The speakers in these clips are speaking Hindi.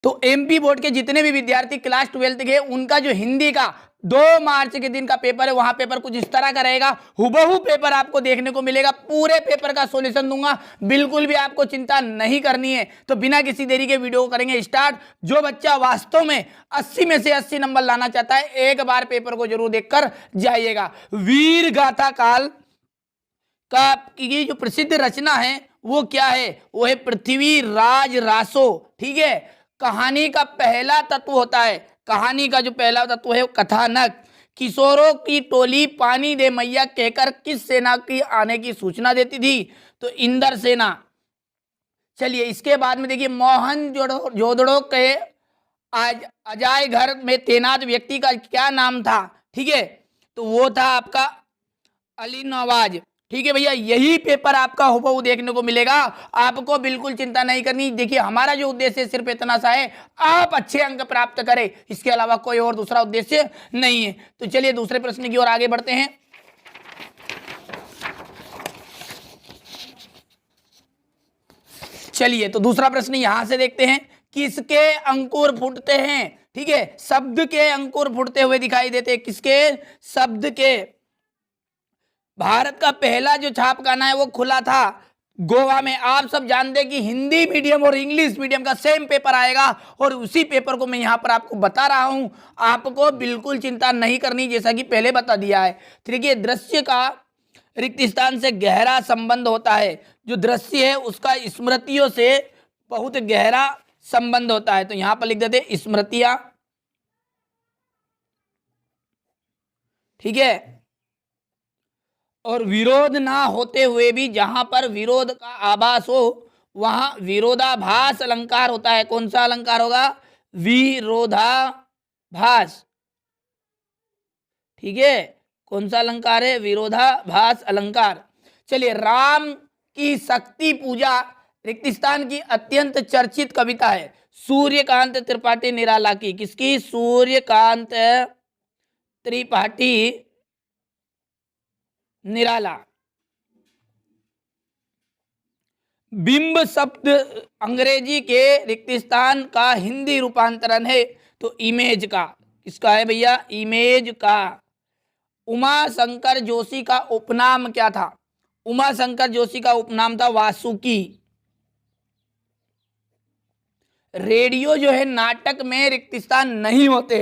तो एमपी बोर्ड के जितने भी विद्यार्थी क्लास 12 के उनका जो हिंदी का 2 मार्च के दिन का पेपर है, वहां पेपर कुछ इस तरह का रहेगा। हुबहू पेपर आपको देखने को मिलेगा। पूरे पेपर का सॉल्यूशन दूंगा, बिल्कुल भी आपको चिंता नहीं करनी है। तो बिना किसी देरी के वीडियो को करेंगे स्टार्ट। जो बच्चा वास्तव में 80 में से 80 नंबर लाना चाहता है, एक बार पेपर को जरूर देखकर जाइएगा। वीर गाथा काल का की जो प्रसिद्ध रचना है वो क्या है? वो है पृथ्वी राज रासो। ठीक है, कहानी का पहला तत्व होता है, कहानी का जो पहला तत्व है वो कथानक। किशोरों की टोली पानी दे मैया कहकर किस सेना की आने की सूचना देती थी? तो इंद्र सेना। चलिए इसके बाद में देखिए, मोहनजोदड़ो के आज अजाय घर में तैनात व्यक्ति का क्या नाम था? ठीक है, तो वो था आपका अली नवाज। ठीक है भैया, यही पेपर आपका हुबहू देखने को मिलेगा, आपको बिल्कुल चिंता नहीं करनी। देखिए हमारा जो उद्देश्य सिर्फ इतना सा है, आप अच्छे अंक प्राप्त करें, इसके अलावा कोई और दूसरा उद्देश्य नहीं है। तो चलिए दूसरे प्रश्न की ओर आगे बढ़ते हैं। चलिए तो दूसरा प्रश्न यहां से देखते हैं, किसके अंकुर फूटते हैं? ठीक है, शब्द के अंकुर फूटते हुए दिखाई देते हैं। किसके? शब्द के। भारत का पहला जो छापखाना है वो खुला था गोवा में। आप सब जानते हैं कि हिंदी मीडियम और इंग्लिश मीडियम का सेम पेपर आएगा, और उसी पेपर को मैं यहां पर आपको बता रहा हूं। आपको बिल्कुल चिंता नहीं करनी, जैसा कि पहले बता दिया है। देखिए, दृश्य का रिक्त स्थान से गहरा संबंध होता है। जो दृश्य है उसका स्मृतियों से बहुत गहरा संबंध होता है। तो यहां पर लिख देते स्मृतियां। ठीक है, और विरोध ना होते हुए भी जहां पर विरोध का आभास हो वहां विरोधाभास अलंकार होता है। कौन सा अलंकार होगा? विरोधाभास। ठीक है, कौन सा अलंकार है? विरोधाभास अलंकार। चलिए, राम की शक्ति पूजा रिक्त स्थान की अत्यंत चर्चित कविता है सूर्यकांत त्रिपाठी निराला की। किसकी? सूर्यकांत त्रिपाठी निराला। बिंब शब्द अंग्रेजी के रिक्त स्थान का हिंदी रूपांतरण है, तो इमेज का। किसका है भैया? इमेज का। उमा शंकर जोशी का उपनाम क्या था? उमा शंकर जोशी का उपनाम था वासुकी। रेडियो जो है, नाटक में रिक्त स्थान नहीं होते।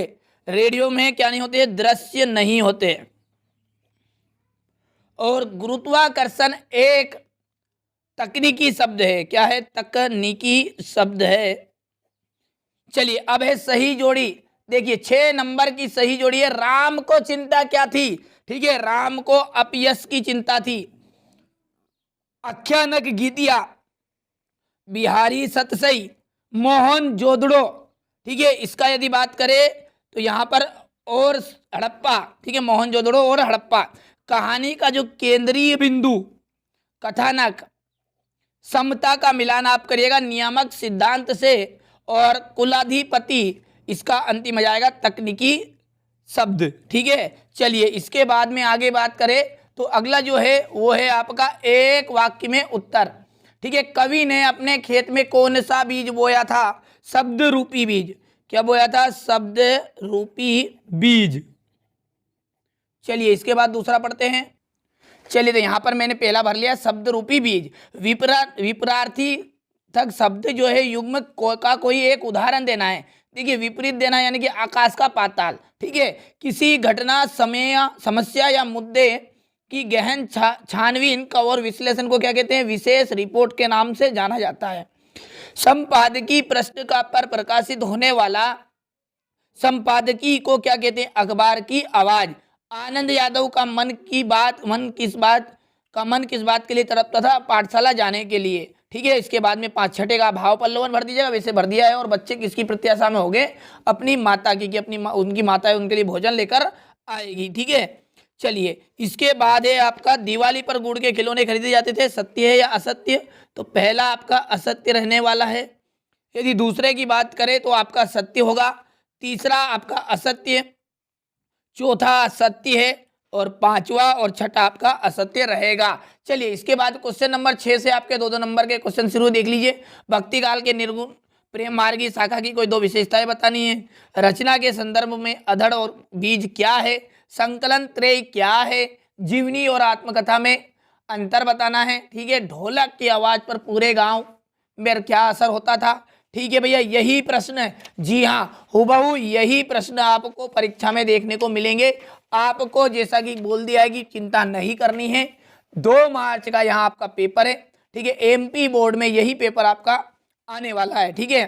रेडियो में क्या नहीं होते? दृश्य नहीं होते। और गुरुत्वाकर्षण एक तकनीकी शब्द है। क्या है? तकनीकी शब्द है। चलिए अब है सही जोड़ी। देखिए 6 नंबर की सही जोड़ी है। राम को चिंता क्या थी? ठीक है, राम को अपयश की चिंता थी। आख्यानक गीतिया, बिहारी सतसई, मोहन जोदड़ो। ठीक है, इसका यदि बात करें तो यहां पर और हड़प्पा। ठीक है, मोहन जोदड़ो और हड़प्पा। कहानी का जो केंद्रीय बिंदु कथानक, समता का मिलान आप करिएगा नियामक सिद्धांत से, और कुलाधिपति इसका अंतिम आ जाएगा तकनीकी शब्द। ठीक है, चलिए इसके बाद में आगे बात करें तो अगला जो है वो है आपका एक वाक्य में उत्तर। ठीक है, कवि ने अपने खेत में कौन सा बीज बोया था? शब्द रूपी बीज। क्या बोया था? शब्द रूपी बीज। चलिए इसके बाद दूसरा पढ़ते हैं। चलिए तो यहां पर मैंने पहला भर लिया शब्द रूपी बीज। विपरार्थी तक शब्द जो है युग्म का कोई एक उदाहरण देना है। देखिए, विपरीत देना यानी कि आकाश का पाताल। ठीक है, किसी घटना, समय, समस्या या मुद्दे की गहन छानबीन का और विश्लेषण को क्या कहते हैं? विशेष रिपोर्ट के नाम से जाना जाता है। संपादकीय पृष्ठ का पर प्रकाशित होने वाला संपादकीय को क्या कहते हैं? अखबार की आवाज। आनंद यादव का मन किस बात के लिए तड़पता था? पाठशाला जाने के लिए। ठीक है, इसके बाद में 5 छठे का भाव पल्लवन भर दीजिएगा, वैसे भर दिया है। और बच्चे किसकी प्रत्याशा में हो गए? अपनी माता की, कि उनकी माता है उनके लिए भोजन लेकर आएगी। ठीक है, चलिए इसके बाद है आपका दिवाली पर गुड़ के खिलौने खरीदे जाते थे, सत्य है या असत्य? तो पहला आपका असत्य रहने वाला है। यदि दूसरे की बात करें तो आपका सत्य होगा। तीसरा आपका असत्य, चौथा सत्य है, और 5वां और छठा आपका असत्य रहेगा। चलिए इसके बाद क्वेश्चन नंबर 6 से आपके 2-2 नंबर के क्वेश्चन शुरू देख लीजिए। भक्ति काल के निर्गुण प्रेम मार्गी शाखा की कोई दो विशेषताएं बतानी है। रचना के संदर्भ में अधड़ और बीज क्या है। संकलन त्रय क्या है। जीवनी और आत्मकथा में अंतर बताना है। ठीक है, ढोलक की आवाज पर पूरे गांव में क्या असर होता था। ठीक है भैया, यही प्रश्न है। जी हाँ, हुबहू यही प्रश्न आपको परीक्षा में देखने को मिलेंगे। आपको जैसा कि बोल दिया है कि चिंता नहीं करनी है। 2 मार्च का यहाँ आपका पेपर है। ठीक है, एमपी बोर्ड में यही पेपर आपका आने वाला है। ठीक है,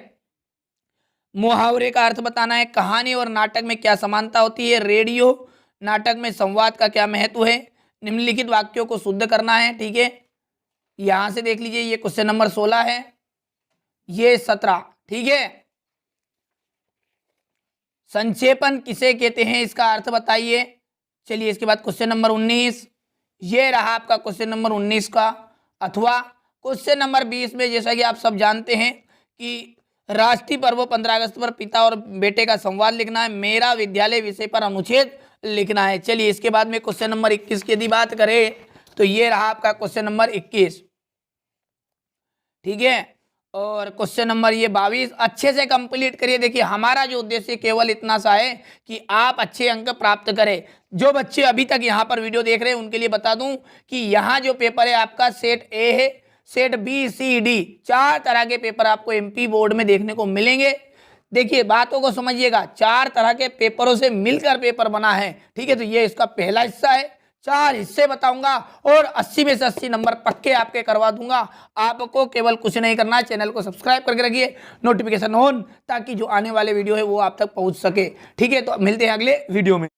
मुहावरे का अर्थ बताना है। कहानी और नाटक में क्या समानता होती है। रेडियो नाटक में संवाद का क्या महत्व है। निम्नलिखित वाक्यों को शुद्ध करना है। ठीक है, यहां से देख लीजिए, ये क्वेश्चन नंबर 16 है, ये 17। ठीक है, संक्षेपण किसे कहते हैं, इसका अर्थ बताइए। चलिए, इसके बाद क्वेश्चन नंबर 19, ये रहा आपका क्वेश्चन नंबर 19 का। अथवा क्वेश्चन नंबर 20 में जैसा कि आप सब जानते हैं कि राष्ट्रीय पर्व 15 अगस्त पर पिता और बेटे का संवाद लिखना है। मेरा विद्यालय विषय पर अनुच्छेद लिखना है। चलिए, इसके बाद में क्वेश्चन नंबर 21 की यदि बात करें तो ये रहा आपका क्वेश्चन नंबर 21। ठीक है, और क्वेश्चन नंबर ये 22 अच्छे से कंप्लीट करिए। देखिए, हमारा जो उद्देश्य केवल इतना सा है कि आप अच्छे अंक प्राप्त करें। जो बच्चे अभी तक यहाँ पर वीडियो देख रहे हैं उनके लिए बता दूं कि यहाँ जो पेपर है आपका सेट ए है, सेट बी, सी, डी, 4 तरह के पेपर आपको एमपी बोर्ड में देखने को मिलेंगे। देखिए, बातों को समझिएगा, 4 तरह के पेपरों से मिलकर पेपर बना है। ठीक है, तो ये इसका पहला हिस्सा है। 4 हिस्से बताऊंगा और 80 में से 80 नंबर पक्के आपके करवा दूंगा। आपको केवल कुछ नहीं करना है, चैनल को सब्सक्राइब करके रखिए, नोटिफिकेशन ऑन, ताकि जो आने वाले वीडियो है वो आप तक पहुंच सके। ठीक है, तो मिलते हैं अगले वीडियो में।